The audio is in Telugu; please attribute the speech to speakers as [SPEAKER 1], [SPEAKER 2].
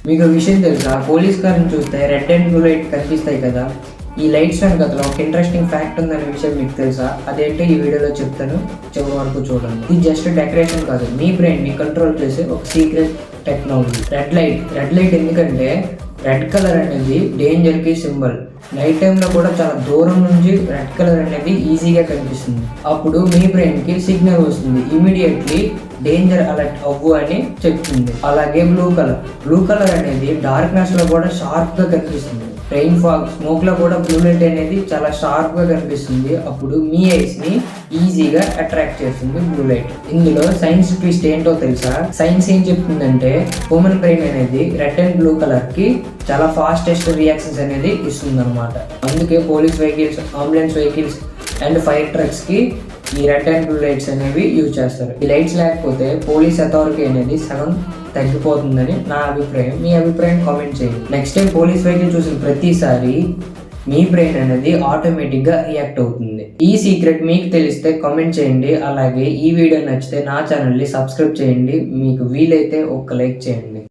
[SPEAKER 1] మీకు విషయం తెలుసా, పోలీస్ కార్ని చూస్తే రెడ్ అండ్ బ్లూ లైట్ కనిపిస్తాయి కదా. ఈ లైట్స్ వెనకలో ఒక ఇంట్రెస్టింగ్ ఫ్యాక్ట్ ఉందనే విషయం మీకు తెలుసా? అదేంటో ఈ వీడియోలో చెప్తాను, చివరి వరకు చూడండి. ఇది జస్ట్ డెకరేషన్ కాదు, మీ బ్రెయిన్ ని కంట్రోల్ చేసే ఒక సీక్రెట్ టెక్నాలజీ. రెడ్ లైట్ ఎందుకంటే రెడ్ కలర్ అనేది డేంజర్ కి సింబల్. నైట్ టైంలో కూడా చాలా దూరం నుంచి రెడ్ కలర్ అనేది ఈజీగా కనిపిస్తుంది. అప్పుడు మీ బ్రెయిన్ కి సిగ్నల్ వస్తుంది, ఇమీడియట్లీ డేంజర్ అలర్ట్ అవ్వు అని చెప్తుంది. అలాగే బ్లూ కలర్ అనేది డార్క్నెస్ లో కూడా షార్ప్ గా కనిపిస్తుంది. రెయిన్ ఫాగ్, స్మోక్ లో కూడా బ్లూ లైట్ అనేది చాలా షార్ప్ గా కనిపిస్తుంది. అప్పుడు మీ ఐస్ ని ఈజీగా అట్రాక్ట్ చేస్తుంది బ్లూ లైట్. ఇందులో సైన్స్ ట్విస్ట్ ఏంటో తెలుసా? సైన్స్ ఏం చెప్తుందంటే హ్యూమన్ బ్రెయిన్ అనేది రెడ్ అండ్ బ్లూ కలర్ కి చాలా ఫాస్టెస్ట్ రియాక్షన్స్ అనేది ఇస్తుంది అనమాట. అందుకే police vehicles, ambulance vehicles and fire trucks కి ఈ రెడ్ అండ్ బ్లూ లైట్స్ అనేవి యూజ్ చేస్తారు. ఈ లైట్స్ లేకపోతే పోలీస్ అథారిటీ అనేది సగం తగ్గిపోతుందని నా అభిప్రాయం. మీ అభిప్రాయం కామెంట్ చేయండి. నెక్స్ట్ టైం పోలీస్ వెహికల్ చూసిన ప్రతిసారి మీ బ్రెయిన్ అనేది ఆటోమేటిక్గా రియాక్ట్ అవుతుంది. ఈ సీక్రెట్ మీకు తెలిస్తే కామెంట్ చేయండి. అలాగే ఈ వీడియో నచ్చితే నా ఛానల్ని సబ్స్క్రైబ్ చేయండి. మీకు వీలైతే ఒక లైక్ చేయండి.